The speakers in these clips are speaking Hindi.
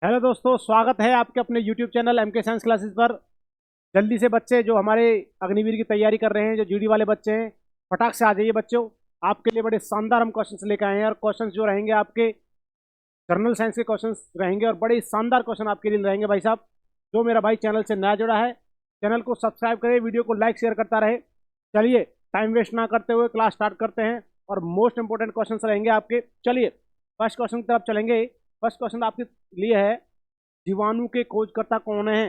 हेलो दोस्तों, स्वागत है आपके अपने YouTube चैनल एम के साइंस क्लासेस पर। जल्दी से बच्चे जो हमारे अग्निवीर की तैयारी कर रहे हैं, जो जीडी वाले बच्चे हैं, फटाक से आ जाइए बच्चों। आपके लिए बड़े शानदार हम क्वेश्चंस लेकर आए हैं और क्वेश्चंस जो रहेंगे आपके जर्नल साइंस के क्वेश्चंस रहेंगे और बड़े शानदार क्वेश्चन आपके लिए रहेंगे भाई साहब। जो मेरा भाई चैनल से नया जुड़ा है, चैनल को सब्सक्राइब करें, वीडियो को लाइक शेयर करता रहे। चलिए, टाइम वेस्ट ना करते हुए क्लास स्टार्ट करते हैं और मोस्ट इंपोर्टेंट क्वेश्चन रहेंगे आपके। चलिए, फर्स्ट क्वेश्चन की तरफ चलेंगे। फर्स्ट क्वेश्चन आपके लिए है, जीवाणु के खोजकर्ता कौन है?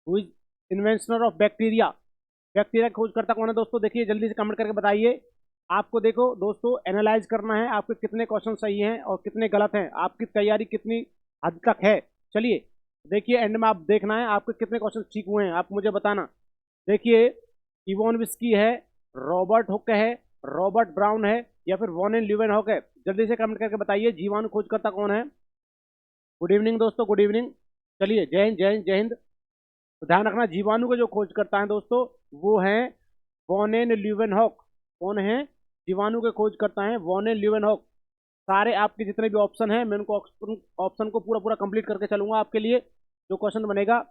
Who is inventioner of bacteria? Bacteria खोजकर्ता कौन है दोस्तों? देखिए, जल्दी से कमेंट करके बताइए। आपको देखो दोस्तों, एनालाइज करना है आपके कितने क्वेश्चन सही हैं और कितने गलत हैं, आपकी तैयारी कितनी हद तक है। चलिए देखिए, एंड में आप देखना है आपके कितने क्वेश्चन ठीक हुए हैं, आप मुझे बताना। देखिए, इवोन विस्की है, रॉबर्ट हुक है, रॉबर्ट ब्राउन है, या फिर वॉन एंड ल्यूवेनहॉक है। जल्दी से कमेंट करके बताइए जीवाणु खोजकर्ता कौन है। गुड इवनिंग दोस्तों, गुड इवनिंग। चलिए, जय हिंद, जय हिंद, जय हिंद। तो ध्यान रखना, जीवाणु के जो खोज करता है दोस्तों, वो हैं वॉन एंड ल्यूवेनहॉक। कौन है? जीवाणु के खोज करता है वॉन एंड ल्यूवेनहॉक। सारे आपके जितने भी ऑप्शन हैं, मैं उनको ऑप्शन को पूरा पूरा कंप्लीट करके चलूंगा आपके लिए। जो क्वेश्चन बनेगा,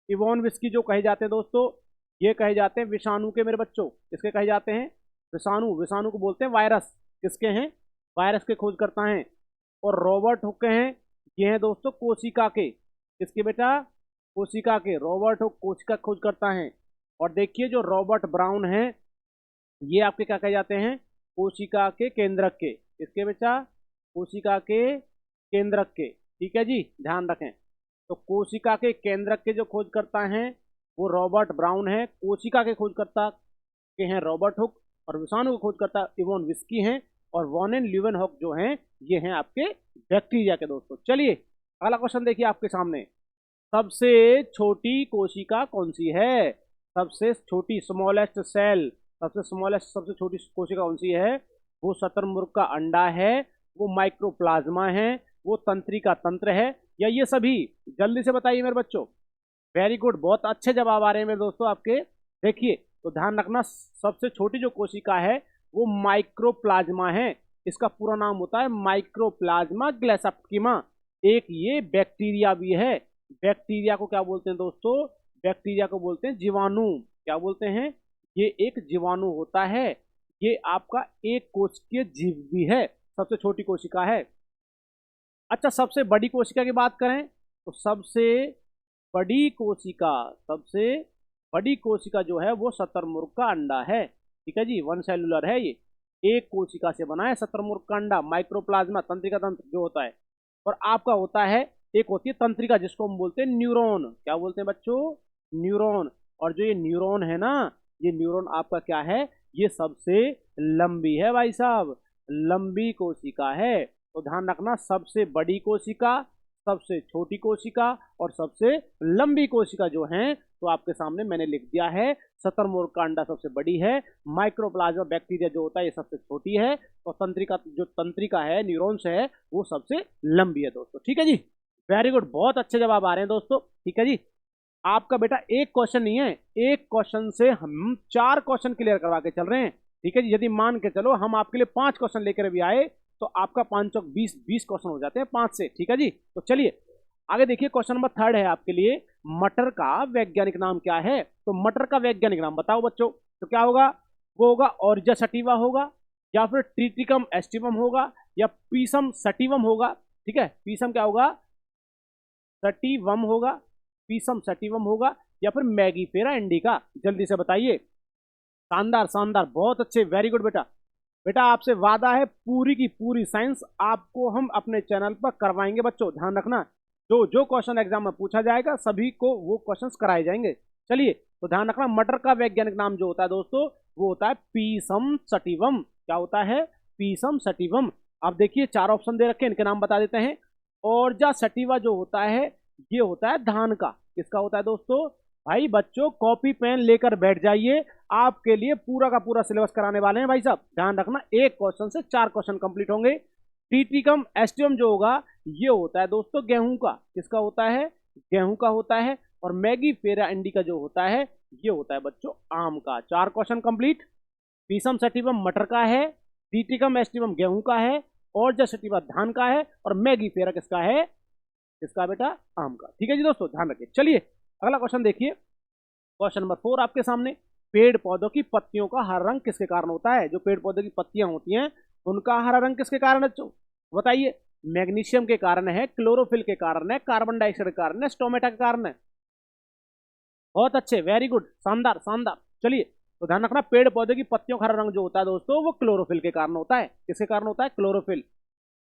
इवोन विस्की जो कहे जाते हैं दोस्तों, ये कहे जाते हैं विषाणु के मेरे बच्चों। किसके कहे जाते हैं? विषाणु। विषाणु को बोलते हैं वायरस। किसके हैं? वायरस के खोज करता है। और रॉबर्ट हुक हैं, ये हैं दोस्तों कोशिका के। किसके बेटा? कोशिका के। रॉबर्ट हुक कोशिका खोज करता है। और देखिए, जो रॉबर्ट ब्राउन है, ये आपके क्या कहे जाते हैं? कोशिका के केंद्रक के। किसके बेटा? कोशिका के केंद्रक के। ठीक है जी, ध्यान रखें। तो कोशिका के केंद्रक के जो खोजकर्ता हैं वो रॉबर्ट ब्राउन है। कोशिका के खोजकर्ता के हैं रॉबर्ट हुक, और विषाणु के खोजकर्ता इवोन विस्की हैं। और वॉन एंड ल्यूवेनहॉक जो हैं, ये हैं आपके बैक्टीरिया के दोस्तों। चलिए, अगला क्वेश्चन देखिए आपके सामने। सबसे छोटी कोशिका कौन सी है? सबसे छोटी, स्मॉलेस्ट सेल, सबसे स्मॉलेस्ट, सबसे छोटी कोशिका कौन सी है? वो शतरमुर्ग का अंडा है, वो माइक्रोप्लाज्मा है, वो तंत्रिका तंत्र है, या ये सभी? जल्दी से बताइए मेरे बच्चों। वेरी गुड, बहुत अच्छे जवाब आ रहे हैं मेरे दोस्तों आपके। देखिए, तो ध्यान रखना, सबसे छोटी जो कोशिका है वो माइक्रोप्लाज्मा है। इसका पूरा नाम होता है माइक्रोप्लाज्मा ग्लेसप्किमा। एक ये बैक्टीरिया भी है। बैक्टीरिया को क्या बोलते हैं दोस्तों? बैक्टीरिया को बोलते हैं जीवाणु। क्या बोलते हैं? ये एक जीवाणु होता है। ये आपका एक कोशिकीय जीव भी है, सबसे छोटी कोशिका है। अच्छा, सबसे बड़ी कोशिका की बात करें तो सबसे बड़ी कोशिका, सबसे बड़ी कोशिका जो है वो शतरमुर्ग का अंडा है। ठीक है जी, वन सेलुलर है ये। एक कोशिका से बना है शतरमुर्ग का अंडा, माइक्रोप्लाज्मा, तंत्रिका तंत्र जो होता है। और आपका होता है, एक होती है तंत्रिका, जिसको हम बोलते हैं न्यूरॉन। क्या बोलते हैं बच्चों? न्यूरॉन। और जो ये न्यूरॉन है ना, ये न्यूरॉन आपका क्या है? ये सबसे लंबी है भाई साहब, लंबी कोशिका है। तो ध्यान रखना, सबसे बड़ी कोशिका, सबसे छोटी कोशिका और सबसे लंबी कोशिका जो है, तो आपके सामने मैंने लिख दिया है। शतरमुर्ग का अंडा सबसे बड़ी है, माइक्रोप्लाज्मा बैक्टीरिया जो होता है ये सबसे छोटी है, और तंत्रिका, जो तंत्रिका है, न्यूरॉन्स है, वो सबसे लंबी है दोस्तों। ठीक है जी, वेरी गुड, बहुत अच्छे जवाब आ रहे हैं दोस्तों। ठीक है जी, आपका बेटा एक क्वेश्चन नहीं है, एक क्वेश्चन से हम 4 क्वेश्चन क्लियर करवा के चल रहे हैं। ठीक है जी, यदि मान के चलो हम आपके लिए 5 क्वेश्चन लेकर भी आए तो आपका 5 चौक 20, 20 क्वेश्चन हो जाते हैं 5 से। ठीक है जी, तो चलिए आगे देखिए। क्वेश्चन नंबर 3 है आपके लिए, मटर का वैज्ञानिक नाम क्या है? तो मटर का वैज्ञानिक नाम बताओ बच्चों। तो क्या होगा? वो होगा ऑर्जा सटिवा होगा, या फिर ट्रिटिकम एस्टिवम होगा, या पीसम सटिवम होगा। ठीक है, पीसम क्या होगा? सटिवम होगा, पीसम सटिवम होगा, या फिर मैगीफेरा इंडिका। जल्दी से बताइए। शानदार, शानदार, बहुत अच्छे, वेरी गुड बेटा। बेटा आपसे वादा है, पूरी की पूरी साइंस आपको हम अपने चैनल पर करवाएंगे बच्चों। ध्यान रखना, जो जो क्वेश्चन एग्जाम में पूछा जाएगा सभी को वो क्वेश्चंस कराए जाएंगे। चलिए, तो ध्यान रखना, मटर का वैज्ञानिक नाम जो होता है दोस्तों, वो होता है पीसम सटिवम। क्या होता है? पीसम सटिवम। आप देखिए, 4 ऑप्शन दे रखे हैं, इनके नाम बता देते हैं। ओरजा सटिवा जो होता है, ये होता है धान का। किसका होता है दोस्तों? भाई बच्चों, कॉपी पेन लेकर बैठ जाइए, आपके लिए पूरा का पूरा सिलेबस कराने वाले हैं भाई साहब। ध्यान रखना, एक क्वेश्चन से 4 क्वेश्चन कंप्लीट होंगे। टीटिकम एस्टियम जो होगा, ये होता है दोस्तों गेहूं का। किसका होता है? गेहूं का होता है। और मैगी फेरा इंडिका जो होता है, ये होता है बच्चों आम का। 4 क्वेश्चन कंप्लीट। पीसम सटिवम मटर का है, टीटिकम एस्टिवम गेहूं का है, और जो सटिवा धान का है, और मैगी फेरा किसका है? किसका बेटा? आम का। ठीक है जी दोस्तों, ध्यान रखिए। चलिए अगला क्वेश्चन देखिए, क्वेश्चन नंबर 4 आपके सामने। पेड़ पौधों की पत्तियों का हरा रंग किसके कारण होता है? जो पेड़ पौधे की पत्तियां होती हैं उनका हरा रंग किसके कारण है बच्चों? बताइए। मैग्नीशियम के कारण है, क्लोरोफिल के कारण है, कार्बन डाइऑक्साइड के कारण है, स्टोमेटा के कारण है? बहुत अच्छे, वेरी गुड, शानदार शानदार। चलिए, तो ध्यान रखना, पेड़ पौधे की पत्तियों का हरा रंग जो होता है दोस्तों वो क्लोरोफिल के कारण होता है। किसके कारण होता है? क्लोरोफिल।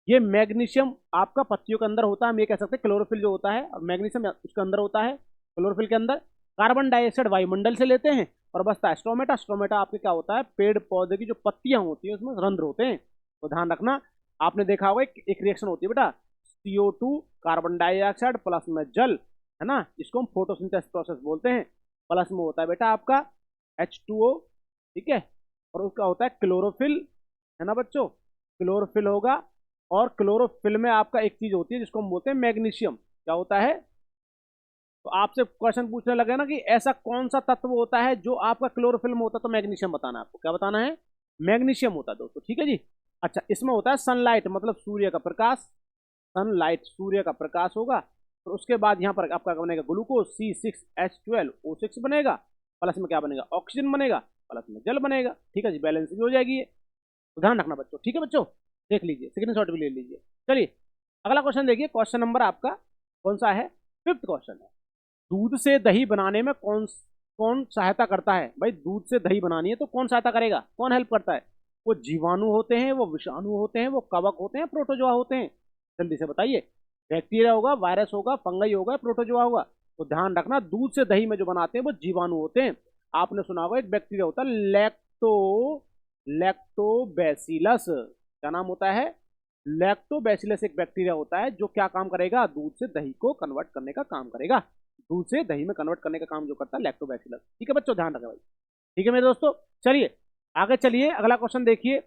ये मैग्नीशियम आपका पत्तियों के अंदर होता है, हम ये कह सकते हैं क्लोरोफिल जो होता है, और मैग्नीशियम उसके अंदर होता है, क्लोरोफिल के अंदर। कार्बन डाइऑक्साइड वायुमंडल से लेते हैं और बचता है स्टोमेटा। स्टोमेटा आपके क्या होता है? पेड़ पौधे की जो पत्तियां होती हैं उसमें रंध्र होते हैं। तो ध्यान रखना, आपने देखा होगा एक रिएक्शन होती है बेटा, CO2 कार्बन डाइऑक्साइड प्लस में जल, है ना, इसको हम फोटोसिंथेसिस प्रोसेस बोलते हैं। प्लस में होता है बेटा आपका H2O, ठीक है, और उसका होता है क्लोरोफिल, है ना बच्चों, क्लोरोफिल होगा। और क्लोरोफिल में आपका एक चीज होती है जिसको हम बोलते हैं मैग्नीशियम। क्या होता है? तो आपसे क्वेश्चन पूछने लगे ना कि ऐसा कौन सा तत्व होता है जो आपका क्लोरोफिल में होता है, तो मैग्नीशियम बताना है आपको। क्या बताना है? मैग्नीशियम होता है दोस्तों। ठीक है जी। अच्छा, इसमें होता है सनलाइट, मतलब सूर्य का प्रकाश। सनलाइट, सूर्य का प्रकाश होगा। और उसके बाद यहाँ पर आपका बनेगा ग्लूकोज C6H12O6 बनेगा। प्लस में क्या बनेगा? ऑक्सीजन बनेगा। प्लस में जल बनेगा। ठीक है जी, बैलेंस भी हो जाएगी ये। तो ध्यान रखना बच्चों। ठीक है बच्चों, देख लीजिए, स्क्रीनशॉट भी ले लीजिए। चलिए अगला क्वेश्चन देखिए, क्वेश्चन नंबर आपका कौन सा है? 5th क्वेश्चन है। दूध से दही बनाने में कौन कौन सहायता करता है? भाई दूध से दही बनानी है तो कौन सहायता करेगा, कौन हेल्प करता है? वो जीवाणु होते हैं, वो विषाणु होते हैं, वो कवक होते हैं, प्रोटोजोआ होते हैं? जल्दी से बताइए। बैक्टीरिया होगा, वायरस होगा, फंगई होगा, प्रोटोजोआ होगा? तो ध्यान रखना, दूध से दही में जो बनाते हैं वो जीवाणु होते हैं। आपने सुना होगा एक बैक्टीरिया होता है लैक्टोबैसिलस। क्या नाम होता है? लैक्टोबैसिलस एक बैक्टीरिया होता है जो क्या काम करेगा? दूध से दही को कन्वर्ट करने का काम करेगा। दूध से दही में कन्वर्ट करने का काम जो करता है लैक्टोबैसिलस। ठीक है बच्चों, ध्यान रखें भाई। ठीक है मेरे दोस्तों, चलिए आगे चलिए, अगला क्वेश्चन देखिए।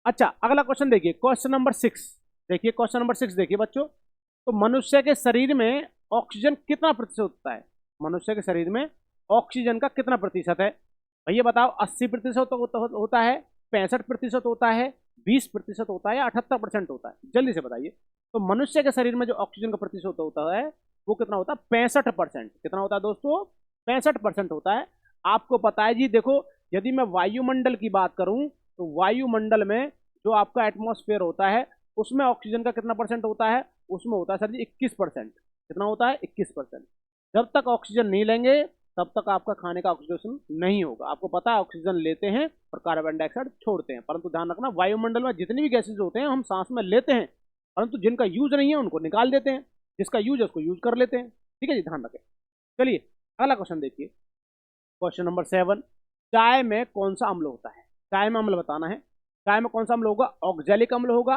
अच्छा, अगला क्वेश्चन देखिए, क्वेश्चन नंबर 6। देखिए क्वेश्चन नंबर 6 देखिए बच्चों। तो मनुष्य के शरीर में ऑक्सीजन कितना प्रतिशत होता है? मनुष्य के शरीर में ऑक्सीजन का कितना प्रतिशत है? भैया बताओ, 80% होता है, 65% होता है, 20% होता है, या 78% होता है? जल्दी से बताइए। तो मनुष्य के शरीर में जो ऑक्सीजन का प्रतिशत होता है वो कितना होता है? 65%। कितना होता है दोस्तों? 65% होता है। आपको पता है जी, देखो, यदि मैं वायुमंडल की बात करूं तो वायुमंडल में जो आपका एटमॉस्फेयर होता है उसमें ऑक्सीजन का कितना परसेंट होता है? उसमें होता है सर जी 21%। कितना होता है? 21%। जब तक ऑक्सीजन नहीं लेंगे तब तक आपका खाने का ऑक्सीडेशन नहीं होगा। आपको पता है ऑक्सीजन लेते हैं और कार्बन डाइऑक्साइड छोड़ते हैं, परंतु ध्यान रखना, वायुमंडल में जितनी भी गैसेज होते हैं हम सांस में लेते हैं, परंतु जिनका यूज नहीं है उनको निकाल देते हैं, जिसका यूज है उसको यूज कर लेते हैं। ठीक है जी, ध्यान रखें। चलिए अगला क्वेश्चन देखिए, क्वेश्चन नंबर 7। चाय में कौन सा अम्ल होता है? चाय में अम्ल बताना है। चाय में कौन सा अम्ल होगा? ऑक्जेलिक अम्ल होगा,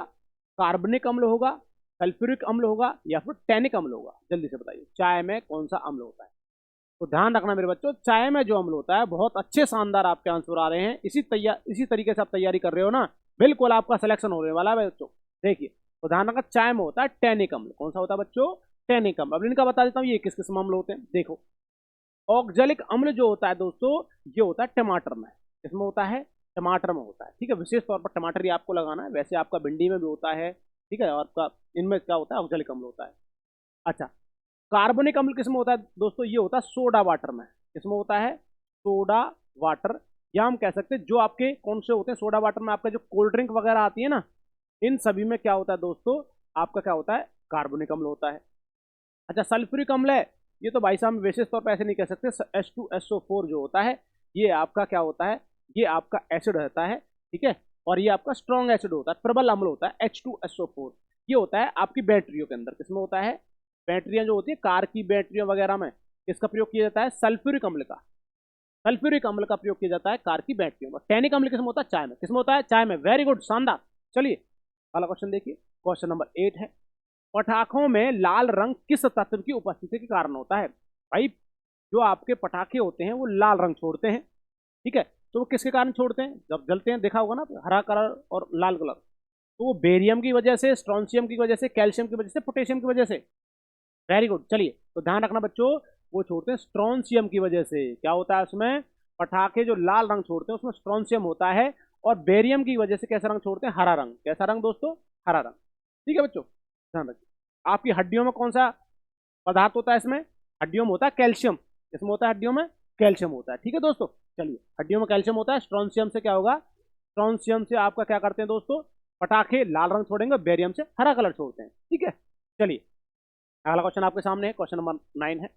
कार्बनिक अम्ल होगा, सल्फ्यूरिक अम्ल होगा, या फिर टैनिक अम्ल होगा? जल्दी से बताइए, चाय में कौन सा अम्ल होता है? तो ध्यान रखना मेरे बच्चों, चाय में जो अम्ल होता है, बहुत अच्छे शानदार आपके आंसर आ रहे हैं। इसी तरीके से आप तैयारी कर रहे हो ना, बिल्कुल आपका सिलेक्शन होने वाला है बच्चों। देखिए, तो ध्यान रखना, चाय में होता है टैनिक अम्ल। कौन सा होता है बच्चों? टैनिक अम्ल। अब इनका बता देता हूँ ये किस किस अम्ल होते हैं। देखो, ऑक्जेलिक अम्ल जो होता है दोस्तों, ये होता है टमाटर में। किसमें होता है? टमाटर में होता है। ठीक है, विशेष तौर पर टमाटर ही आपको लगाना है, वैसे आपका भिंडी में भी होता है। ठीक है, और आपका इनमें क्या होता है? ऑक्जेलिक अम्ल होता है। अच्छा, कार्बनिक अम्ल किसमें होता है दोस्तों? ये होता है सोडा वाटर में। किसमें होता है? सोडा वाटर, या हम कह सकते हैं जो आपके कौन से होते हैं सोडा वाटर में, आपका जो कोल्ड ड्रिंक वगैरह आती है ना, इन सभी में क्या होता है दोस्तों? आपका क्या होता है? कार्बनिक अम्ल होता है। अच्छा, सल्फ्यूरिक अम्ल है, ये तो भाई साहब विशेष तौर पर ऐसे नहीं कह सकते। H2SO4 जो होता है ये आपका क्या होता है? ये आपका एसिड रहता है। ठीक है, और ये आपका स्ट्रॉन्ग एसिड होता है, प्रबल अम्ल होता है H2SO4। ये होता है आपकी बैटरियों के अंदर। किसमें होता है? बैटरियां जो होती है, कार की बैटरियां वगैरह में किसका प्रयोग किया जाता है? सल्फ्यूरिक अम्ल का। सल्फ्यूरिक अम्ल का प्रयोग किया जाता है कार की बैटरियों में। टैनिक अम्ल किसमें होता है? चाय में। किसमें होता है? चाय में। वेरी गुड, शानदार। चलिए अगला क्वेश्चन देखिए, क्वेश्चन नंबर 8 है। पटाखों में लाल रंग किस तत्व की उपस्थिति के कारण होता है? भाई, जो आपके पटाखे होते हैं वो लाल रंग छोड़ते हैं। ठीक है, तो वो किसके कारण छोड़ते हैं? जब जलते हैं देखा होगा ना, हरा कलर और लाल कलर, तो वो बेरियम की वजह से, स्ट्रॉन्सियम की वजह से, कैल्शियम की वजह से, पोटेशियम की वजह से। Very good. चलिए, तो ध्यान रखना बच्चों, वो छोड़ते हैं स्ट्रॉन्सियम की वजह से। क्या होता है उसमें? पटाखे जो लाल रंग छोड़ते हैं उसमें स्ट्रॉन्सियम होता है, और बेरियम की वजह से कैसा रंग छोड़ते हैं, हरा रंग। कैसा रंग दोस्तों, हरा रंग। ठीक है बच्चों, ध्यान रखिए। आपकी हड्डियों में कौन सा पदार्थ होता है, इसमें हड्डियों में होता है कैल्शियम। इसमें होता है हड्डियों में कैल्शियम होता है। ठीक है दोस्तों, चलिए हड्डियों में कैल्शियम होता है। स्ट्रोंशियम से क्या होगा, स्ट्रोंशियम से आपका क्या करते हैं दोस्तों, पटाखे लाल रंग छोड़ेंगे, बेरियम से हरा कलर छोड़ते हैं। ठीक है, चलिए अगला क्वेश्चन आपके सामने है, क्वेश्चन नंबर 9 है।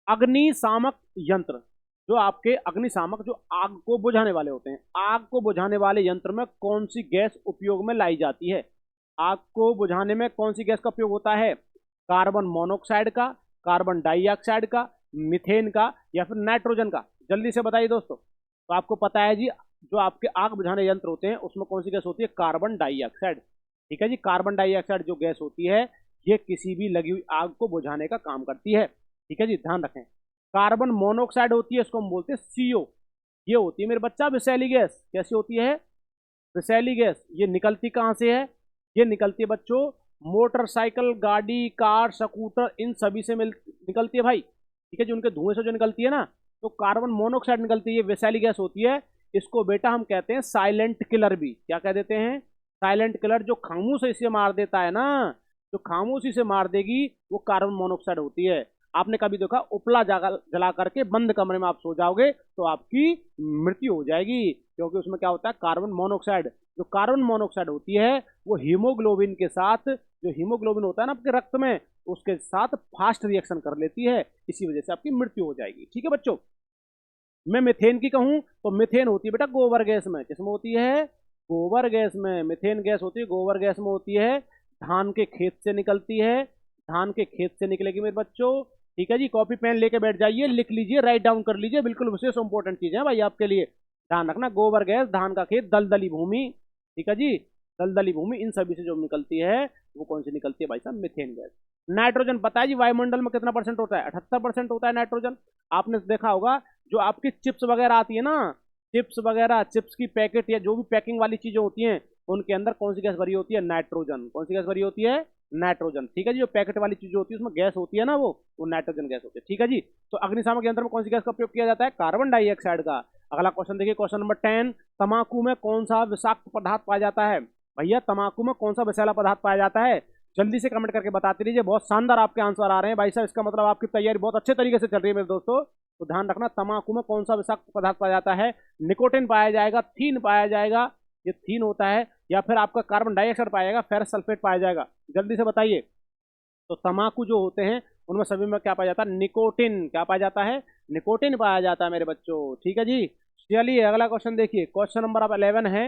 अग्निशामक यंत्र, जो आपके अग्निशामक जो आग को बुझाने वाले होते हैं, आग को बुझाने वाले यंत्र में कौन सी गैस उपयोग में लाई जाती है। आग को बुझाने में कौन सी गैस का उपयोग होता है, कार्बन मोनोऑक्साइड का, कार्बन डाइऑक्साइड का, मीथेन का, या फिर नाइट्रोजन का। जल्दी से बताइए दोस्तों। तो आपको पता है जी, जो आपके आग बुझाने यंत्र होते हैं उसमें कौन सी गैस होती है, कार्बन डाइऑक्साइड। ठीक है जी, कार्बन डाइऑक्साइड जो गैस होती है ये किसी भी लगी हुई आग को बुझाने का काम करती है। ठीक है जी, ध्यान रखें। कार्बन मोनोऑक्साइड होती है, इसको हम बोलते हैं CO। ये होती है मेरे बच्चा विषैली गैस। कैसी होती है, विषैली गैस। ये निकलती कहाँ से है, ये निकलती है बच्चों मोटरसाइकिल, गाड़ी, कार, स्कूटर, इन सभी से निकलती है भाई। ठीक है जी, उनके धुएं से जो निकलती है ना, तो कार्बन मोनोऑक्साइड निकलती है, ये विषैली गैस होती है। इसको बेटा हम कहते हैं साइलेंट किलर भी। क्या कह देते हैं, साइलेंट किलर। जो खामोश इसे मार देता है ना, जो खामोशी से मार देगी वो कार्बन मोनोऑक्साइड होती है। आपने कभी देखा उपला जला करके बंद कमरे में आप सो जाओगे तो आपकी मृत्यु हो जाएगी, क्योंकि उसमें क्या होता है, कार्बन मोनोऑक्साइड। जो कार्बन मोनोऑक्साइड होती है वो हीमोग्लोबिन के साथ, जो हीमोग्लोबिन होता है ना आपके रक्त में, उसके साथ फास्ट रिएक्शन कर लेती है, इसी वजह से आपकी मृत्यु हो जाएगी। ठीक है बच्चों, मैं मीथेन की कहूं तो मीथेन होती है बेटा गोबर गैस में। किसमें होती है, गोबर गैस में। मीथेन गैस होती है गोबर गैस में होती है, धान के खेत से निकलती है, धान के खेत से निकलेगी मेरे बच्चों। ठीक है जी, कॉपी पेन लेके बैठ जाइए, लिख लीजिए, राइट डाउन कर लीजिए, बिल्कुल विशेष इंपॉर्टेंट चीज है भाई आपके लिए। ध्यान रखना, गोबर गैस, धान का खेत, दलदली भूमि। ठीक है जी, दलदली भूमि, इन सभी से जो निकलती है वो कौन सी निकलती है भाई साहब, मीथेन गैस। नाइट्रोजन पता है जी, वायुमंडल में कितना परसेंट होता है, 78% होता है नाइट्रोजन। आपने देखा होगा जो आपकी चिप्स वगैरह आती है ना, चिप्स वगैरह, चिप्स की पैकेट या जो भी पैकिंग वाली चीजें होती हैं, उनके अंदर कौन सी गैस भरी होती है, नाइट्रोजन। कौन सी गैस भरी होती है, नाइट्रोजन। ठीक है जी, जो पैकेट वाली चीजें होती है उसमें गैस होती है ना, वो नाइट्रोजन गैस होती है। ठीक है जी, तो अग्निशामक यंत्र में कौन सी गैस का उपयोग किया जाता है, कार्बन डाइऑक्साइड का। अगला क्वेश्चन देखिए, क्वेश्चन नंबर 10। तंबाकू में कौन सा विषाक्त पदार्थ पाया जाता है। भैया तंबाकू में कौन सा विषैला पदार्थ पाया जाता है, जल्दी से कमेंट करके बताते रहिए। बहुत शानदार आपके आंसर आ रहे हैं भाई साहब, इसका मतलब आपकी तैयारी बहुत अच्छे तरीके से चल रही है मेरे दोस्तों। तो ध्यान रखना, तंबाकू में कौन सा विषाक्त पदार्थ पाया जाता है, निकोटिन पाया जाएगा, थीन पाया जाएगा, ये थीन होता है, या फिर आपका कार्बन डाइऑक्साइड पाया जाएगा, फेरस सल्फेट पाया जाएगा। जल्दी से बताइए। तो तंबाकू जो होते हैं उनमें सभी में क्या पाया जाता है, निकोटिन। क्या पाया जाता है, निकोटिन पाया जाता है मेरे बच्चों। ठीक है जी, चलिए अगला क्वेश्चन देखिए, क्वेश्चन नंबर अब 11 है।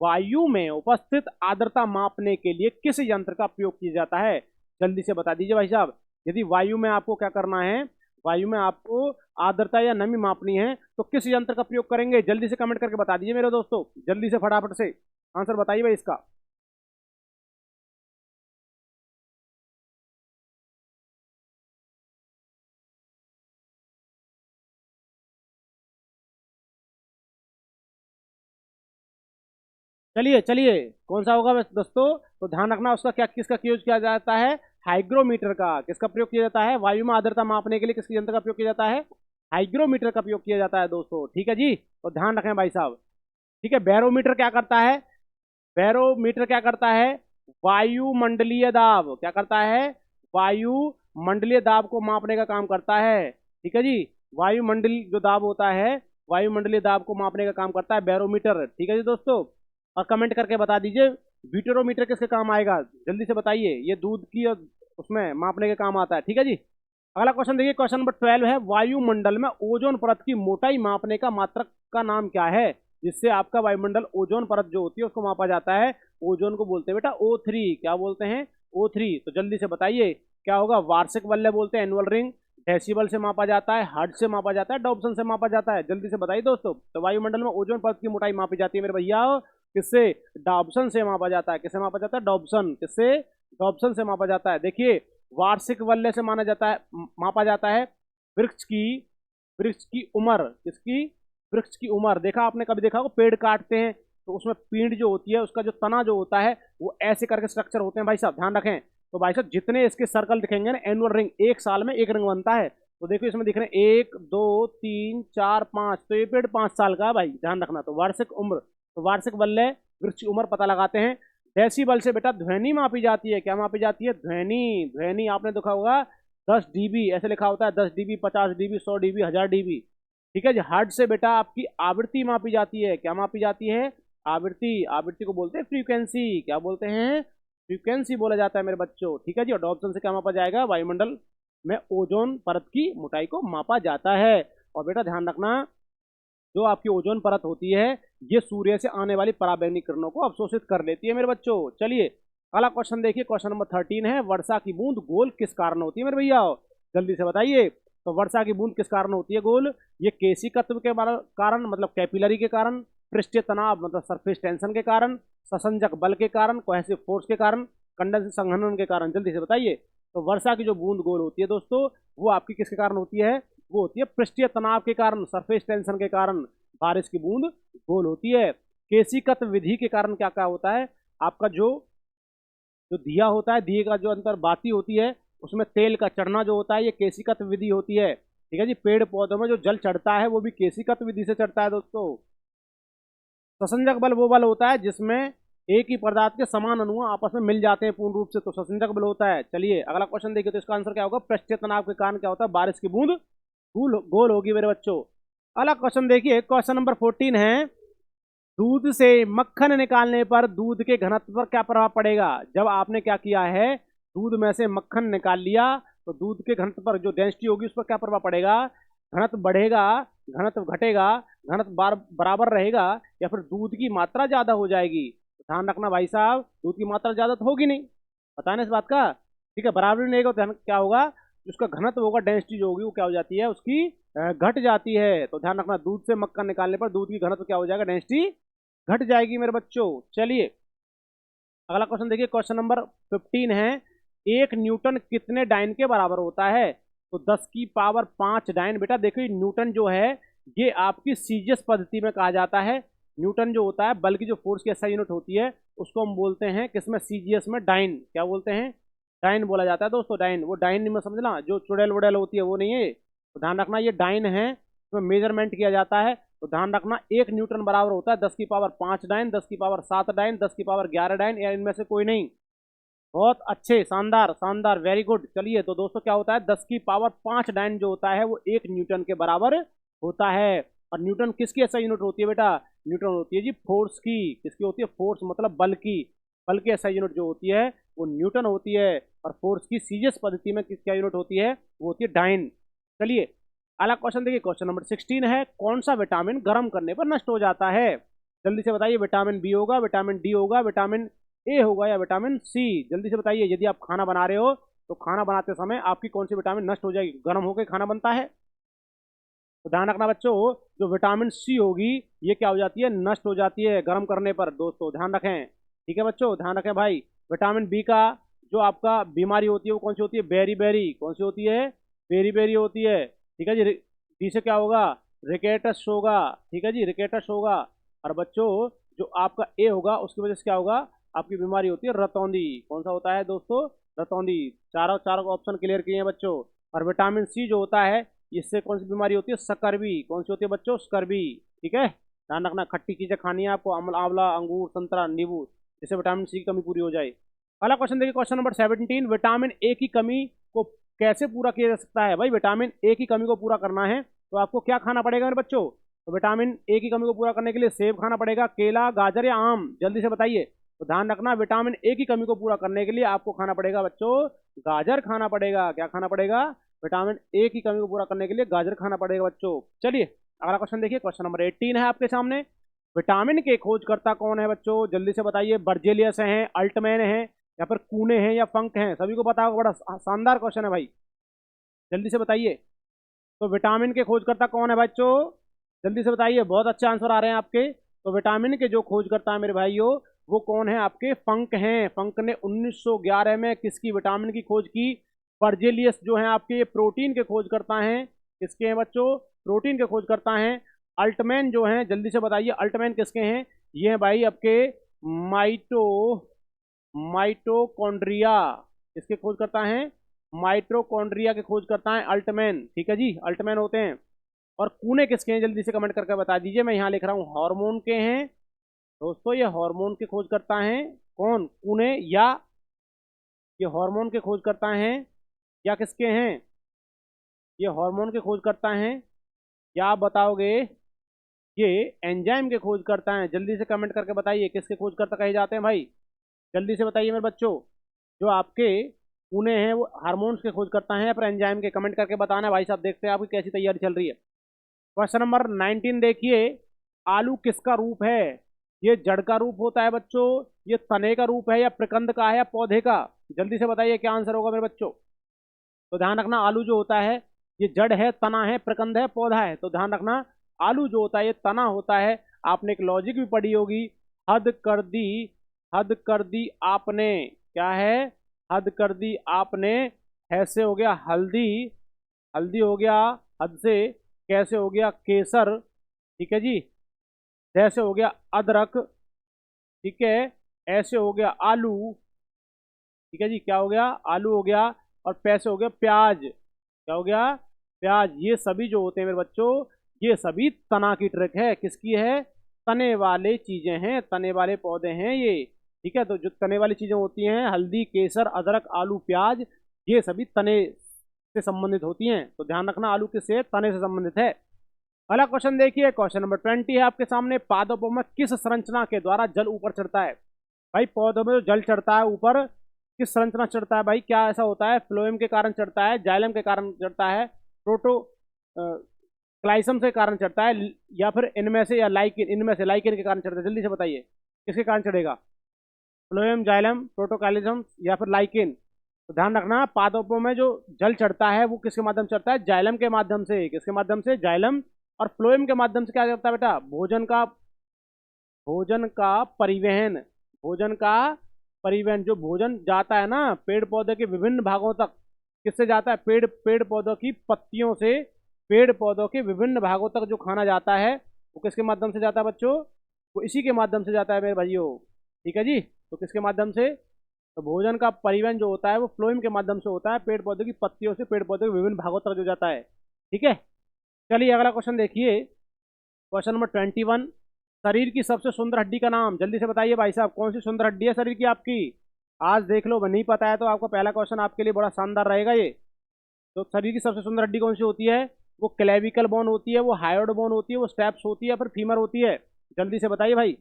वायु में उपस्थित आर्द्रता मापने के लिए किस यंत्र का उपयोग किया जाता है, जल्दी से बता दीजिए भाई साहब। यदि वायु में आपको क्या करना है, वायु में आपको आर्द्रता या नमी मापनी है तो किस यंत्र का प्रयोग करेंगे, जल्दी से कमेंट करके बता दीजिए मेरे दोस्तों। जल्दी से फटाफट से आंसर बताइए भाई इसका। चलिए चलिए, कौन सा होगा दोस्तों, तो ध्यान रखना उसका क्या, किसका यूज किया जाता है, हाइग्रोमीटर का। किसका प्रयोग किया जाता है, वायु में आर्द्रता मापने के लिए किस यंत्र का प्रयोग किया जाता है, हाइग्रोमीटर का प्रयोग किया जाता है दोस्तों। ठीक है जी, तो ध्यान रखें भाई साहब। ठीक है, बैरोमीटर क्या करता है, बैरोमीटर क्या करता है, वायुमंडलीय दाब। क्या करता है, वायुमंडलीय दाब को मापने का काम करता है। ठीक है जी, वायुमंडल जो दाब होता है, वायुमंडलीय दाब को मापने का काम करता है बैरोमीटर। ठीक है जी दोस्तों, और कमेंट करके बता दीजिए ब्यूटेरोमीटर किसके काम आएगा, जल्दी से बताइए। ये दूध की उसमें मापने के काम आता है। ठीक है जी, अगला क्वेश्चन देखिए, क्वेश्चन नंबर 12 है। वायुमंडल में ओजोन परत की मोटाई मापने का मात्रक का नाम क्या है, जिससे आपका वायुमंडल ओजोन परत जो होती है उसको मापा जाता है। ओजोन को बोलते हैं बेटा O3। क्या बोलते हैं, O3। तो जल्दी से बताइए क्या होगा, वार्षिक वलय बोलते हैं, एनुअल रिंग। डेसिबल से मापा जाता है, हर्ट्ज से मापा जाता है, डॉप्सन से मापा जाता है। जल्दी से बताइए दोस्तों। तो वायुमंडल में ओजोन परत की मोटाई मापी जाती है मेरे भैया, किससे, डॉप्सन से मापा जाता है। किससे मापा जाता है, डॉप्सन। किससे, डॉप्सन से मापा जाता है। देखिए, वार्षिक वलय से माना जाता है, मापा जाता है वृक्ष की, वृक्ष की उम्र। किसकी, वृक्ष की उम्र। देखा आपने, कभी देखा होगा पेड़ काटते हैं तो उसमें पीड़ जो होती है, उसका जो तना जो होता है वो ऐसे करके स्ट्रक्चर होते हैं भाई साहब, ध्यान रखें। तो भाई साहब जितने इसके सर्कल दिखेंगे ना, एनुअल रिंग, एक साल में एक रिंग बनता है। तो देखो इसमें दिख रहे हैं 1 2 3 4 5, तो ये पेड़ 5 साल का है भाई, ध्यान रखना। तो वार्षिक उम्र तो वार्षिक बल्ले वृक्ष की उम्र पता लगाते हैं। डेसिबल से बेटा ध्वनि मापी जाती है। क्या मापी जाती है? ध्वनि। ध्वनि आपने देखा होगा 10 डीबी ऐसे लिखा होता है, 10 डीबी, 50 डीबी, 100 डीबी, 1000 डीबी। ठीक है जी। हर्ट्ज से बेटा आपकी आवृत्ति मापी जाती है। क्या मापी जाती है? आवृत्ति। आवृत्ति को बोलते हैं फ्रीक्वेंसी। क्या बोलते हैं? फ्रीक्वेंसी बोला जाता है मेरे बच्चों। ठीक है जी। अडॉप्शन से क्या मापा जाएगा? वायुमंडल में ओजोन परत की मोटाई को मापा जाता है। और बेटा ध्यान रखना, जो आपकी ओजोन परत होती है ये सूर्य से आने वाली पराबैंगनी किरणों को अवशोषित कर लेती है मेरे बच्चों। चलिए अगला क्वेश्चन देखिए, क्वेश्चन नंबर 13 है, वर्षा की बूंद गोल किस कारण होती है मेरे भैया? जल्दी से बताइए। तो वर्षा की बूंद किस कारण होती है गोल? ये केशिकत्व के कारण, मतलब कैपिलरी के कारण, पृष्ठीय तनाव मतलब सरफेस टेंशन के कारण, ससंजक बल के कारण, कोहेसिव फोर्स के कारण, कंडेंस संघनन के कारण। जल्दी से बताइए। तो वर्षा की जो बूंद गोल होती है दोस्तों, वो आपकी किसके कारण होती है? वो होती है पृष्ठीय तनाव के कारण, सरफेस टेंशन के कारण बारिश की बूंद गोल होती है। केशिकत्व विधि के कारण क्या क्या होता है? आपका जो जो दिया होता है, दिए का जो अंदर बाती होती है उसमें तेल का चढ़ना जो होता है, ये केशिकत्व विधि होती है। ठीक है जी। पेड़ पौधों में जो जल चढ़ता है वो भी केशिकत्व विधि से चढ़ता है दोस्तों। ससंजक बल वो बल होता है जिसमें एक ही पदार्थ के समान अणु आपस में मिल जाते हैं पूर्ण रूप से, तो ससंजक बल होता है। चलिए अगला क्वेश्चन देखिए, तो इसका आंसर क्या होगा? पृष्ठीय तनाव के कारण क्या होता है? बारिश की बूंद गोल गोल होगी मेरे बच्चों। अगला क्वेश्चन देखिए, क्वेश्चन नंबर 14 है, दूध से मक्खन निकालने पर दूध के घनत्व पर क्या प्रभाव पड़ेगा? जब आपने क्या किया है, दूध में से मक्खन निकाल लिया, तो दूध के घनत्व पर जो डेंसिटी होगी उस पर क्या प्रभाव पड़ेगा? घनत्व बढ़ेगा, घनत्व घटेगा, घनत्व बराबर रहेगा, या फिर दूध की मात्रा ज्यादा हो जाएगी? ध्यान रखना भाई साहब, दूध की मात्रा ज्यादा तो होगी नहीं, पता नहीं इस बात का। ठीक है, बराबर नहीं रहेगा तो क्या होगा? उसका घनत्व होगा, डेंसिटी जो होगी वो क्या हो जाती है? उसकी घट जाती है। तो ध्यान रखना, दूध से मक्खन निकालने पर दूध की घनत्व क्या हो जाएगा? डेंसिटी घट जाएगी मेरे बच्चों। चलिए अगला क्वेश्चन देखिए, क्वेश्चन नंबर 15 है, 1 न्यूटन कितने डाइन के बराबर होता है? तो 10 की पावर 5 डाइन। बेटा देखिए, न्यूटन जो है ये आपकी सीजीएस पद्धति में कहा जाता है। न्यूटन जो होता है, बल की जो फोर्स की एसआई यूनिट होती है उसको हम बोलते हैं किसमें? सीजीएस में डाइन। क्या बोलते हैं? डाइन बोला जाता है दोस्तों। डाइन, वो डाइन में समझना, जो चुड़ैल वुड़ैल होती है वो नहीं है। तो ध्यान रखना, ये डाइन है, इसमें मेजरमेंट किया जाता है। तो ध्यान रखना, 1 न्यूटन बराबर होता है 10 की पावर 5 डाइन, 10 की पावर 7 डाइन, 10 की पावर 11 डाइन, या इनमें से कोई नहीं। बहुत अच्छे, शानदार शानदार, वेरी गुड। चलिए तो दोस्तों क्या होता है, 10 की पावर 5 डाइन जो होता है वो 1 न्यूटन के बराबर होता है। और न्यूटन किसकी ऐसा यूनिट होती है बेटा? न्यूटन होती है जी फोर्स की। किसकी होती है? फोर्स मतलब बल की। बल की ऐसा यूनिट जो होती है वो न्यूटन होती है। और फोर्स की सीजीएस पद्धति में किसकी यूनिट होती है? वो होती है डाइन। चलिए अगला क्वेश्चन देखिए, क्वेश्चन नंबर 16 है, कौन सा विटामिन गर्म करने पर नष्ट हो जाता है? जल्दी से बताइए। विटामिन बी होगा, विटामिन डी होगा, विटामिन ए होगा, या विटामिन सी? जल्दी से बताइए। यदि आप खाना बना रहे हो तो खाना बनाते समय आपकी कौन सी विटामिन नष्ट हो जाएगी? गर्म होकर खाना बनता है, तो ध्यान रखना बच्चों, जो विटामिन सी होगी ये क्या हो जाती है? नष्ट हो जाती है गर्म करने पर दोस्तों, ध्यान रखें। ठीक है बच्चों, ध्यान रखें भाई। विटामिन बी का जो आपका बीमारी होती है वो कौन सी होती है? Beriberi. कौन सी होती है? बेरी बेरी होती है। ठीक है जी। डी से क्या होगा? रिकेटस होगा। ठीक है जी, रिकेटस होगा। और बच्चों जो आपका ए होगा उसकी वजह से क्या होगा? आपकी बीमारी होती है रतौंधी। कौन सा होता है दोस्तों? रतौंधी। चारों चारों ऑप्शन क्लियर किए हैं बच्चों। और विटामिन सी जो होता है, इससे कौन सी बीमारी होती है? स्कर्वी। कौन सी होती है बच्चों? स्कर्वी। ठीक है, ध्यान रखना, खट्टी चीजें खानी है आपको, आंवला, अंगूर, संतरा, नींबू, जिससे विटामिन सी की कमी पूरी हो जाए। अगला क्वेश्चन देखिए, क्वेश्चन नंबर 17, विटामिन ए की कमी को कैसे पूरा किया जा सकता है? भाई विटामिन ए की कमी को पूरा करना है तो आपको क्या खाना पड़ेगा मेरे बच्चों? तो विटामिन ए की कमी को पूरा करने के लिए सेब खाना पड़ेगा, केला, गाजर या आम? जल्दी से बताइए। तो ध्यान रखना, विटामिन ए की कमी को पूरा करने के लिए आपको खाना पड़ेगा बच्चों गाजर खाना पड़ेगा। क्या खाना पड़ेगा? विटामिन ए की कमी को पूरा करने के लिए गाजर खाना पड़ेगा बच्चों। चलिए अगला क्वेश्चन देखिए, क्वेश्चन नंबर 18 है आपके सामने, विटामिन के खोजकर्ता कौन है बच्चों? जल्दी से बताइए। बर्जेलियस हैं, अल्टमैन है, या फिर कूने हैं, या फंक हैं? सभी को पता होगा, बड़ा शानदार क्वेश्चन है भाई, जल्दी से बताइए। तो विटामिन के खोजकर्ता कौन है बच्चों? जल्दी से बताइए, बहुत अच्छे आंसर आ रहे हैं आपके। तो विटामिन के जो खोजकर्ता है मेरे भाइयों, वो कौन है आपके? फंक हैं। फंक ने 1911 में किसकी विटामिन की खोज की? बर्जेलियस जो है आपके, ये प्रोटीन के खोजकर्ता हैं। किसके हैं बच्चों? प्रोटीन के खोजकर्ता हैं। अल्टमैन जो हैं, जल्दी से बताइए, अल्टमैन किसके हैं? ये हैं भाई आपके माइटोकॉन्ड्रिया। किसके खोजकर्ता हैं? माइटोकॉन्ड्रिया के खोजकर्ता हैं अल्टमैन। ठीक है जी, अल्टमैन होते हैं। और कूने किसके हैं? जल्दी से कमेंट करके बता दीजिए। मैं यहाँ लिख रहा हूँ हार्मोन के हैं, दोस्तों ये हार्मोन की खोज करता है कौन, कूने, या ये हार्मोन की खोज करता है या किसके हैं, ये हार्मोन की खोज करता है या आप बताओगे ये एंजाइम के खोज करता है? जल्दी से कमेंट करके बताइए किसके खोज करता कहे जाते हैं भाई, जल्दी से बताइए मेरे बच्चों। जो आपके पुणे हैं वो हार्मोन्स के खोज करता है या फिर एंजाइम के, कमेंट करके बताना है भाई साहब। देखते हैं आपकी कैसी तैयारी चल रही है। क्वेश्चन नंबर 19 देखिए, आलू किसका रूप है? ये जड़ का रूप होता है बच्चों, ये तने का रूप है, या प्रकंद का है, या पौधे का? जल्दी से बताइए क्या आंसर होगा मेरे बच्चों। तो ध्यान रखना आलू जो होता है ये जड़ है, तना है, प्रकंद है, पौधा है। तो ध्यान रखना आलू जो होता है ये तना होता है। आपने एक लॉजिक भी पढ़ी होगी, हद कर दी, हद कर दी आपने, क्या है, हद कर दी आपने। ऐसे हो गया हल्दी, हल्दी हो गया हद से, कैसे हो गया केसर, ठीक है जी, जैसे हो गया अदरक, ठीक है, ऐसे हो गया आलू, ठीक है जी, क्या हो गया, आलू हो गया, और पैसे हो गया प्याज, क्या हो गया, प्याज। ये सभी जो होते हैं मेरे बच्चों ये सभी तना की ट्रिक है, किसकी है, तने वाले चीजें हैं, तने वाले पौधे हैं ये, ठीक है। तो जो तने वाली चीजें होती हैं हल्दी, केसर, अदरक, आलू, प्याज, ये सभी तने से संबंधित होती हैं। तो ध्यान रखना आलू किससे, तने से संबंधित है। अगला क्वेश्चन देखिए, क्वेश्चन नंबर 20 है आपके सामने, पादपों में किस संरचना के द्वारा जल ऊपर चढ़ता है? भाई पौधों में जो जल चढ़ता है ऊपर, किस संरचना चढ़ता है भाई, क्या ऐसा होता है? फ्लोएम के कारण चढ़ता है, जाइलम के कारण चढ़ता है, प्रोटो क्लाइसम के कारण चढ़ता है, या फिर इनमें से, या लाइकिन, इनमें से लाइकिन के कारण चढ़ता है? जल्दी से बताइए किसके कारण चढ़ेगा, फ्लोएम, जाइलम, प्रोटोकाइलिज्म, या फिर लाइकिन? तो ध्यान रखना पादपों में जो जल चढ़ता है वो किसके माध्यम से चढ़ता है, जाइलम के माध्यम से। किसके माध्यम से, जाइलम और फ्लोएम के माध्यम से। क्या करता है बेटा, भोजन का परिवहन, भोजन का परिवहन। जो भोजन जाता है ना पेड़ पौधे के विभिन्न भागों तक, किससे जाता है, पेड़ पौधों की पत्तियों से पेड़ पौधों के विभिन्न भागों तक जो खाना जाता है वो किसके माध्यम से जाता है बच्चों, वो इसी के माध्यम से जाता है मेरे भाइयों, ठीक है जी। तो किसके माध्यम से, तो भोजन का परिवहन जो होता है वो फ्लोएम के माध्यम से होता है, पेड़ पौधे की पत्तियों से पेड़ पौधे के विभिन्न भागों तक जो जाता है, ठीक है। चलिए अगला क्वेश्चन देखिए, क्वेश्चन नंबर 21, शरीर की सबसे सुंदर हड्डी का नाम? जल्दी से बताइए भाई साहब कौन सी सुंदर हड्डी है शरीर की आपकी। आज देख लो, नहीं पता है तो आपका पहला क्वेश्चन आपके लिए बड़ा शानदार रहेगा ये। तो शरीर की सबसे सुंदर हड्डी कौन सी होती है? वो क्लेविकल बोन होती है, वो हायोइड बोन होती है, वो स्टेप्स होती है, फिर फीमर होती है? जल्दी से बताइए भाई।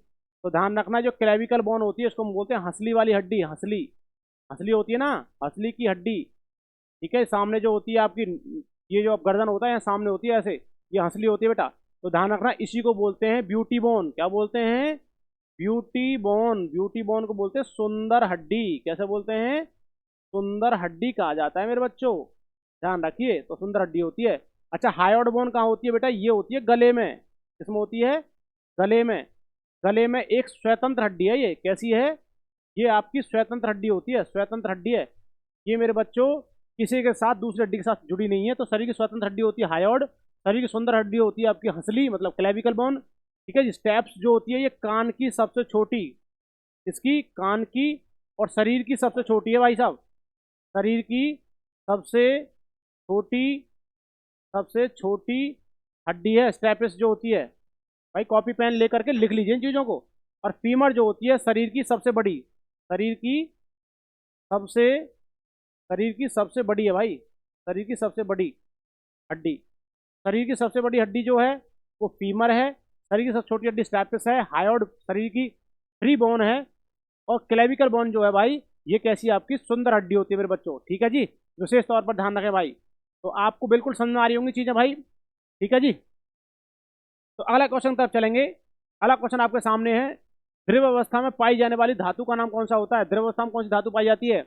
तो ध्यान रखना जो क्लेविकल बोन होती है उसको हम बोलते हैं हंसली वाली हड्डी, हंसली, हंसली होती है ना, हंसली की हड्डी, ठीक है। सामने जो होती है आपकी, ये जो गर्दन होता है यहाँ सामने होती है ऐसे, ये हंसली होती है बेटा। तो ध्यान रखना इसी को बोलते हैं ब्यूटी बोन। क्या बोलते हैं, ब्यूटी बोन। ब्यूटी बोन को बोलते हैं सुंदर हड्डी। कैसे बोलते हैं, सुंदर हड्डी कहा जाता है मेरे बच्चों, ध्यान रखिए। तो सुंदर हड्डी होती है। अच्छा हायोइड बोन कहाँ होती है बेटा, ये होती है गले में। किसमें होती है, गले में। गले में एक स्वतंत्र हड्डी है ये, कैसी है, ये आपकी स्वतंत्र हड्डी होती है, स्वतंत्र हड्डी है ये मेरे बच्चों, किसी के साथ दूसरी हड्डी के साथ जुड़ी नहीं है। तो शरीर की स्वतंत्र हड्डी होती है हायोइड, शरीर की सुंदर हड्डी होती है आपकी हंसली मतलब क्लेविकल बोन, ठीक है जी। स्टेप्स जो होती है ये कान की सबसे छोटी, इसकी कान की और शरीर की सबसे छोटी है भाई साहब, शरीर की सबसे छोटी, सबसे छोटी हड्डी है स्टेपिस जो होती है। भाई कॉपी पेन लेकर के लिख लीजिए इन चीजों को। और फीमर जो होती है शरीर की सबसे बड़ी, शरीर की सबसे, शरीर की सबसे बड़ी है भाई, शरीर की सबसे बड़ी हड्डी, शरीर की सबसे बड़ी हड्डी जो है वो फीमर है। शरीर की सबसे छोटी हड्डी स्टैपिस है। हायोइड शरीर की फ्री बोन है। और क्लेविकल बोन जो है भाई ये कैसी आपकी सुंदर हड्डी होती है मेरे बच्चों, ठीक है जी। विशेष तौर पर ध्यान रखें भाई। तो आपको बिल्कुल समझ में आ रही होंगी चीजें भाई, ठीक है जी। तो अगला क्वेश्चन तरफ चलेंगे। अगला क्वेश्चन आपके सामने है, द्रव अवस्था में पाई जाने वाली धातु का नाम कौन सा होता है? द्रव अवस्था में कौन सी धातु पाई जाती है?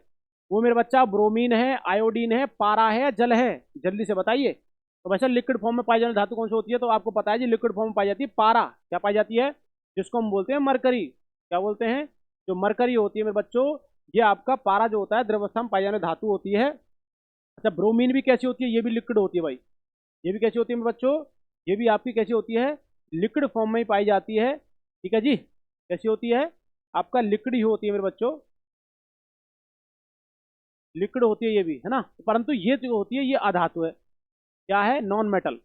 वो मेरे बच्चा ब्रोमीन है, आयोडीन है, पारा है, जल है? जल्दी से बताइए। तो वैसे लिक्विड फॉर्म में पाई जाने धातु कौन सी होती है? तो आपको पता है जी लिक्विड फॉर्म में पाई जाती है पारा। क्या पाई जाती है? जिसको हम बोलते हैं मरकरी। क्या बोलते हैं? जो मरकरी होती है मेरे बच्चों ये आपका पारा जो होता है द्रव अवस्था में पाई जाने धातु होती है। अच्छा ब्रोमीन भी कैसी होती है? ये भी लिक्विड होती है भाई। ये भी कैसी होती है मेरे बच्चों? ये भी आपकी कैसी होती है? लिक्विड फॉर्म में ही पाई जाती है, ठीक है जी। कैसी होती है? आपका लिक्विड ही होती है मेरे बच्चों, लिक्विड होती है ये भी, है ना। परंतु ये जो होती है ये अधातु है। क्या है? Non metal.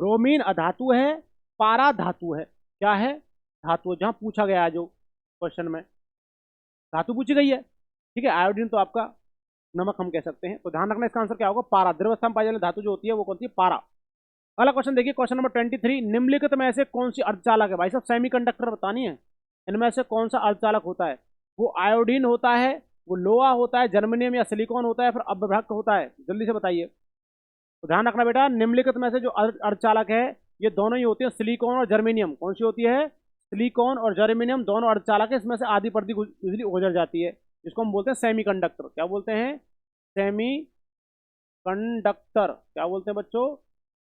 ब्रोमीन अधातु है, पारा धातु है। क्या है? धातु है, जहाँ पूछा गया है जो क्वेश्चन में धातु पूछी गई है, ठीक है। आयोडीन तो आपका नमक हम कह सकते हैं। तो ध्यान रखना इसका आंसर क्या होगा, पारा। द्रवस्था में पाई जाने धातु जो होती है वो कौन सी है, पारा। अगला क्वेश्चन देखिए, क्वेश्चन नंबर 23, निम्नलिखित में से कौन सी अर्धचालक है, भाई साहब सेमीकंडक्टर बतानी है, इनमें से कौन सा अर्धचालक होता है, वो आयोडीन होता है, वो लोहा होता है, जर्मेनियम या सिलिकॉन होता है, फिर अभ्रक होता है, जल्दी से बताइए। तो ध्यान रखना बेटा, निम्नलिखित में से जो अर्धचालक है ये दोनों ही होती है, सिलिकॉन और जर्मेनियम। कौन सी होती है, सिलिकॉन और जर्मेनियम दोनों अर्धचालक है, इसमें से आधी पर्दी बिजली गुजर जाती है, जिसको हम बोलते हैं सेमीकंडक्टर। क्या बोलते हैं, सेमी कंडक्टर। क्या बोलते हैं बच्चों,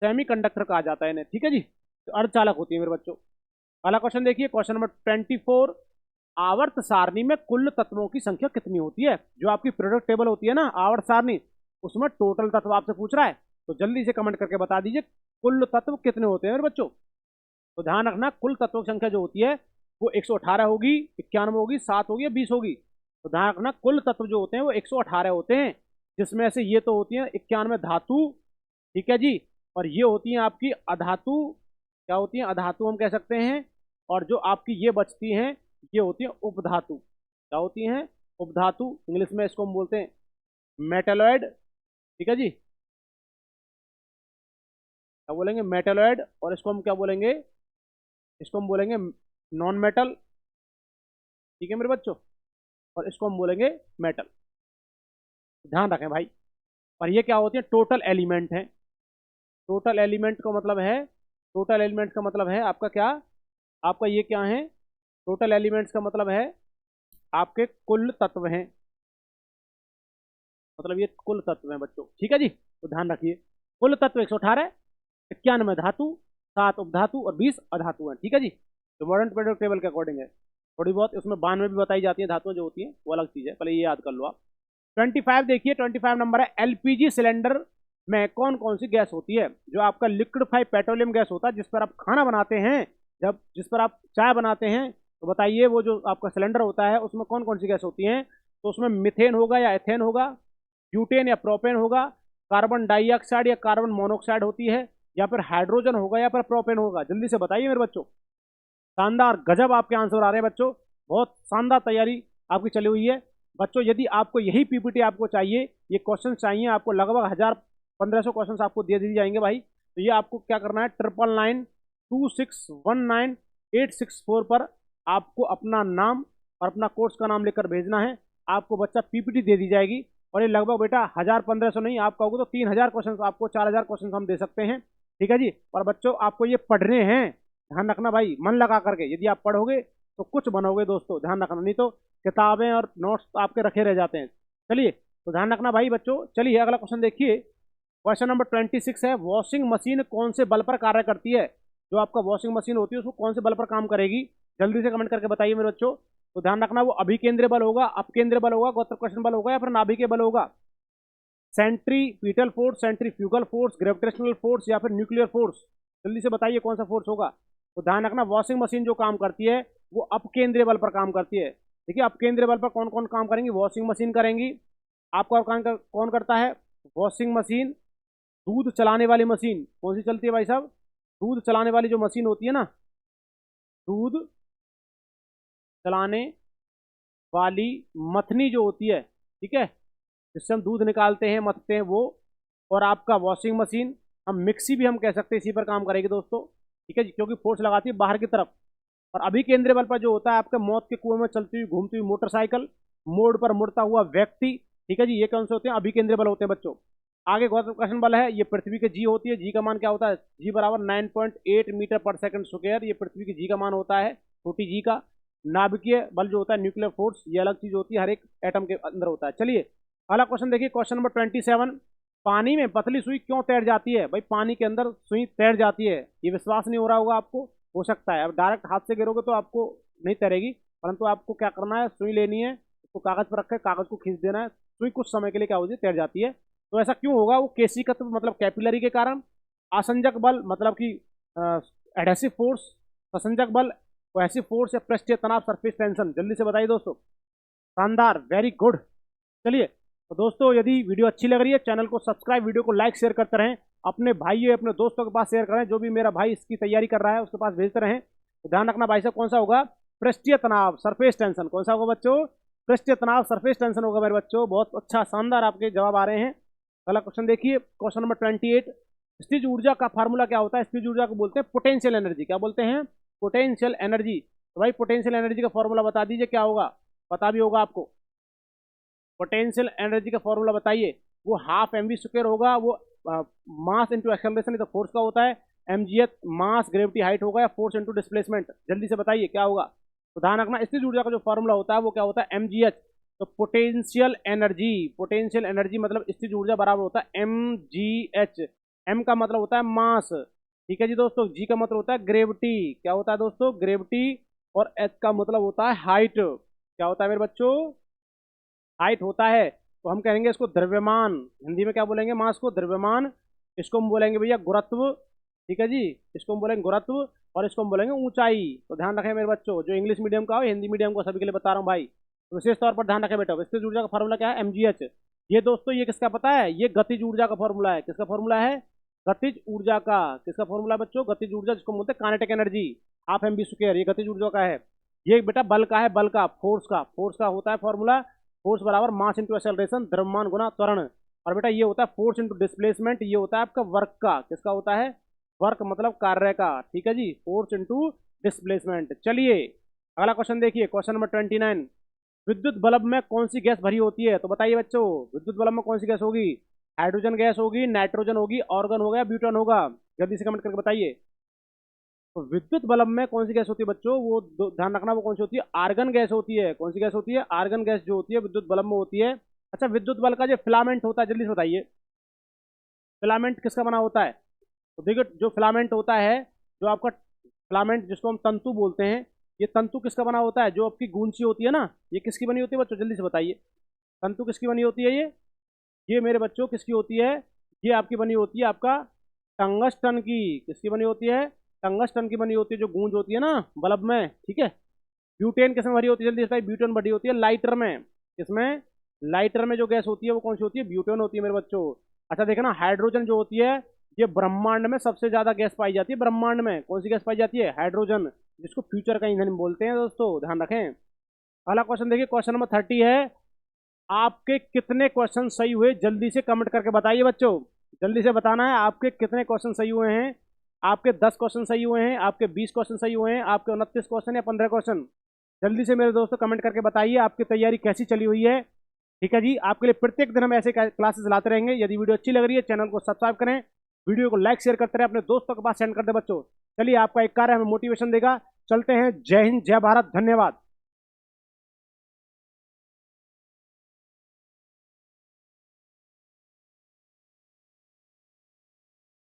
सेमीकंडक्टर कहा जाता है इन्हें, ठीक है जी। तो अर्धचालक होती है मेरे बच्चों। अगला क्वेश्चन देखिए, क्वेश्चन नंबर 24, आवर्त सारणी में कुल तत्वों की संख्या कितनी होती है। जो आपकी प्रोडक्ट टेबल होती है ना आवर्त सारणी, उसमें टोटल तत्व आपसे पूछ रहा है, तो जल्दी से कमेंट करके बता दीजिए कुल तत्व कितने होते हैं मेरे बच्चों। तो ध्यान रखना, कुल तत्वों की संख्या जो होती है वो 118 होगी, 91 होगी, 7 होगी या 20 होगी। तो ध्यान रखना, कुल तत्व जो होते हैं वो 118 होते हैं, जिसमें से ये तो होती है 91 धातु, ठीक है जी, और ये होती हैं आपकी अधातु। क्या होती हैं, अधातु हम कह सकते हैं। और जो आपकी ये बचती हैं ये होती है उपधातु। क्या होती हैं, उपधातु। इंग्लिश में इसको हम बोलते हैं मेटलॉइड, ठीक है जी, क्या बोलेंगे, मेटलॉइड। और इसको हम क्या बोलेंगे, इसको हम बोलेंगे नॉन मेटल, ठीक है मेरे बच्चों, और इसको हम बोलेंगे मेटल। ध्यान रखें भाई। और ये क्या होती है, टोटल एलिमेंट है। टोटल एलिमेंट का मतलब है, टोटल एलिमेंट का मतलब है आपका क्या, आपका ये क्या है, टोटल एलिमेंट्स का मतलब है आपके कुल तत्व हैं, मतलब ये कुल तत्व हैं बच्चों, ठीक है जी। तो ध्यान रखिए, कुल तत्व 118, 91 धातु, 7 उपधातु और 20 अधातु हैं, ठीक है जी। तो मॉडर्न पीरियोडिक टेबल के अकॉर्डिंग है। थोड़ी बहुत उसमें 92 भी बताई जाती है धातुएं जो होती हैं, वो अलग चीज़ है, पहले ये याद कर लो आप। 25 देखिए, 25 नंबर है, एलपीजी सिलेंडर में कौन कौन सी गैस होती है। जो आपका लिक्विडिफाइड पेट्रोलियम गैस होता है, जिस पर आप खाना बनाते हैं, जब जिस पर आप चाय बनाते हैं, तो बताइए वो जो आपका सिलेंडर होता है उसमें कौन कौन सी गैस होती हैं। तो उसमें मिथेन होगा या एथेन होगा, ब्यूटेन या प्रोपेन होगा, कार्बन डाइऑक्साइड या कार्बन मोनोऑक्साइड होती है, या फिर हाइड्रोजन होगा या फिर प्रोपेन होगा। जल्दी से बताइए मेरे बच्चों। शानदार, गजब आपके आंसर आ रहे हैं बच्चों, बहुत शानदार तैयारी आपकी चली हुई है बच्चों। यदि आपको यही पीपीटी आपको चाहिए, ये क्वेश्चन चाहिए आपको, लगभग 1000-1500 क्वेश्चन आपको दे दिए जाएंगे भाई। तो ये आपको क्या करना है, 9992619864 पर आपको अपना नाम और अपना कोर्स का नाम लेकर भेजना है। आपको बच्चा पीपीटी दे दी जाएगी, और ये लगभग बेटा 1000-1500 नहीं, आप कहोगे तो 3000 क्वेश्चन, आपको 4000 क्वेश्चन हम दे सकते हैं, ठीक है जी। और बच्चों आपको ये पढ़ने हैं, ध्यान रखना भाई, मन लगा करके। यदि आप पढ़ोगे तो कुछ बनोगे दोस्तों, ध्यान रखना, नहीं तो किताबें और नोट्स आपके रखे रह जाते हैं। चलिए, तो ध्यान रखना भाई बच्चों। चलिए अगला क्वेश्चन देखिए, क्वेश्चन नंबर 26 है, वॉशिंग मशीन कौन से बल पर कार्य करती है। जो आपका वॉशिंग मशीन होती है उसको कौन से बल पर काम करेगी, जल्दी से कमेंट करके बताइए मेरे बच्चों। तो ध्यान रखना, वो अभिकेंद्रीय बल होगा, अपकेंद्रीय बल होगा, गुरुत्वाकर्षण बल होगा, या फिर नाभिकीय बल होगा। Centripetal force, centrifugal force, gravitational force, या फिर न्यूक्लियर फोर्स। जल्दी से बताइए कौन सा फोर्स होगा। तो ध्यान रखना, वॉशिंग मशीन जो काम करती है वो अपकेंद्रीय बल पर काम करती है। देखिए अपकेंद्रीय बल पर कौन कौन काम करेंगी, वॉशिंग मशीन करेंगी। आपका कौन करता है, वॉशिंग मशीन। दूध चलाने वाली मशीन कौन सी चलती है भाई साहब, दूध चलाने वाली जो मशीन होती है ना, दूध चलाने वाली मथनी जो होती है, ठीक है, जिससे हम दूध निकालते हैं, मथते हैं वो। और आपका वॉशिंग मशीन, हम मिक्सी भी हम कह सकते हैं, इसी पर काम करेगी दोस्तों, ठीक है जी, क्योंकि फोर्स लगाती है बाहर की तरफ। और अभी केंद्रीय बल पर जो होता है आपके मौत के कुएं में चलती हुई घूमती हुई मोटरसाइकिल, मोड़ पर मुड़ता हुआ व्यक्ति, ठीक है जी, ये कौन से होते हैं, अभी केंद्रीय बल होते हैं बच्चों। आगे गुरुत्वाकर्षण बल है, ये पृथ्वी के जी होती है, जी का मान क्या होता है, जी बराबर 9.8 मीटर पर सेकंड स्क्वायर, ये पृथ्वी की जी का मान होता है, छोटी जी का। नाभिकीय बल जो होता है, न्यूक्लियर फोर्स, ये अलग चीज होती है, हर एक एटम के अंदर होता है। चलिए अगला क्वेश्चन देखिए, क्वेश्चन नंबर 27, पानी में पतली सुई क्यों तैर जाती है। भाई पानी के अंदर सुई तैर जाती है, ये विश्वास नहीं हो रहा होगा आपको, हो सकता है अब डायरेक्ट हाथ से गिरोगे तो आपको नहीं तैरेगी, परंतु आपको क्या करना है, सुई लेनी है, उसको कागज पर रखकर कागज को खींच देना है, सुई कुछ समय के लिए क्या होती है, तैर जाती है। तो ऐसा क्यों होगा, वो केशिकत्व मतलब कैपिलरी के कारण, आसंजक बल मतलब कि एडहेसिव फोर्स, संसंजक बल, कोहेसिव फोर्स, या पृष्ठीय तनाव सर्फेस टेंशन। जल्दी से बताइए दोस्तों। शानदार, वेरी गुड। चलिए तो दोस्तों, यदि वीडियो अच्छी लग रही है चैनल को सब्सक्राइब, वीडियो को लाइक शेयर करते रहें, अपने भाइयों अपने दोस्तों के पास शेयर करें, जो भी मेरा भाई इसकी तैयारी कर रहा है उसके पास भेजते रहें। तो ध्यान रखना भाई साहब, कौन सा होगा? पृष्ठीय तनाव, सरफेस टेंशन। कौन सा होगा बच्चों? पृष्ठीय तनाव, सरफेस टेंशन होगा मेरे बच्चों। बहुत अच्छा, शानदार आपके जवाब आ रहे हैं। अगला क्वेश्चन देखिए, क्वेश्चन नंबर 28। स्थितिज ऊर्जा का फार्मूला क्या होता है? स्थितिज ऊर्जा को बोलते हैं पोटेंशियल एनर्जी। क्या बोलते हैं? Potential energy. तो भाई पोटेंशियल एनर्जी का फॉर्मूला बता दीजिए, क्या होगा? पता भी होगा आपको। पोटेंशियल एनर्जी का फॉर्मूला बताइए। वो हाफ एम वी स्क्वायर होगा, वो मास इंटू एक्सेलरेशन तो फोर्स का होता है, mgh मास ग्रेविटी हाइट होगा, या फोर्स इंटू डिस्प्लेसमेंट। जल्दी से बताइए क्या होगा? तो ध्यान रखना, स्थितिज ऊर्जा का जो फॉर्मूला होता है वो क्या होता है? mgh। तो पोटेंशियल एनर्जी, पोटेंशियल एनर्जी मतलब स्थितिज ऊर्जा बराबर होता है mgh। m का मतलब होता है मास, ठीक है जी दोस्तों। g का मतलब होता है ग्रेविटी। क्या होता है दोस्तों? ग्रेविटी। और h का मतलब होता है हाइट। क्या होता है मेरे बच्चों? हाइट होता है। तो हम कहेंगे इसको द्रव्यमान। हिंदी में क्या बोलेंगे? मास को द्रव्यमान। इसको हम बोलेंगे भैया गुरुत्व, ठीक है जी। इसको हम बोलेंगे गुरुत्व, और इसको हम बोलेंगे ऊंचाई। तो ध्यान रखें मेरे बच्चों, जो इंग्लिश मीडियम का हो, हिंदी मीडियम को, सभी के लिए बता रहा हूँ भाई। तो विशेष तौर पर ध्यान रखें बेटा। स्थितिज ऊर्जा का फॉर्मूला क्या है? mgh। ये दोस्तों ये किसका पता है? ये गतिज ऊर्जा का फॉर्मूला है। किसका फॉर्मूला है? गतिज ऊर्जा का। किसका फॉर्मूला है बच्चों? गतिज ऊर्जा, जिसको बोलते हैं kinetic energy, half m v square. ये गतिज ऊर्जा का है। ये बेटा बल का है, बल का, फोर्स का। फोर्स का होता है फॉर्मूला, फोर्स बराबर मास इंटू एक्सेलरेशन, द्रव्यमान गुना त्वरण। और बेटा ये होता है फोर्स इंटू डिस्प्लेसमेंट, ये होता है आपका वर्क का। किसका होता है? वर्क मतलब कार्य का, ठीक है जी। Force into displacement. चलिए अगला क्वेश्चन देखिए, क्वेश्चन नंबर 29। विद्युत बल्ब में कौन सी गैस भरी होती है? तो बताइए बच्चों, विद्युत बल्ब में कौन सी गैस होगी? हाइड्रोजन गैस होगी, नाइट्रोजन होगी, ऑर्गन होगा, ब्यूटन होगा? जल्दी से कमेंट करके बताइए। तो विद्युत बल्ब में कौन सी गैस होती है बच्चों? वो ध्यान रखना, वो कौन सी होती है? आर्गन गैस होती है। कौन सी गैस होती है? आर्गन गैस जो होती है विद्युत बल्ब में होती है। अच्छा, विद्युत बल्ब का जो फिलामेंट होता है, जल्दी से बताइए, फिलामेंट किसका बना होता है? तो देखिए, जो फिलामेंट होता है, जो आपका फिलामेंट जिसको हम तंतु बोलते हैं, ये तंतु किसका बना होता है? जो आपकी गूंची होती है ना, ये किसकी बनी होती है बच्चों? जल्दी से बताइए, तंतु किसकी बनी होती है? ये मेरे बच्चों किसकी होती है? ये आपकी बनी होती है आपका टंगस्टन की। किसकी बनी होती है? टंगस्टन की बनी होती है, जो गूंज होती है ना बल्ब में, ठीक है। ब्यूटेन किसमें भरी होती है? जल्दी बताइए। ब्यूटेन भरी होती है लाइटर में। किसमें? लाइटर में जो गैस होती है वो कौन सी होती है? ब्यूटेन होती है मेरे बच्चों। अच्छा देखना, हाइड्रोजन जो होती है, ये ब्रह्मांड में सबसे ज्यादा गैस पाई जाती है। ब्रह्मांड में कौन सी गैस पाई जाती है? हाइड्रोजन, जिसको फ्यूचर का ईंधन बोलते हैं दोस्तों, ध्यान रखें। अगला क्वेश्चन देखिए, क्वेश्चन नंबर 30 है। आपके कितने क्वेश्चन सही हुए? जल्दी से कमेंट करके बताइए बच्चों, जल्दी से बताना है आपके कितने क्वेश्चन सही हुए हैं। आपके 10 क्वेश्चन सही हुए हैं, आपके 20 क्वेश्चन सही हुए हैं, आपके 29 क्वेश्चन या 15 क्वेश्चन? जल्दी से मेरे दोस्तों कमेंट करके बताइए आपकी तैयारी कैसी चली हुई है। ठीक है जी, आपके लिए प्रत्येक दिन हम ऐसे क्लासेस लाते रहेंगे। यदि वीडियो अच्छी लग रही है, चैनल को सब्सक्राइब करें, वीडियो को लाइक शेयर करते रहे, अपने दोस्तों के पास सेंड कर दे बच्चों। चलिए, आपका एक कार्य हमें मोटिवेशन देगा। चलते हैं। जय हिंद, जय भारत, धन्यवाद।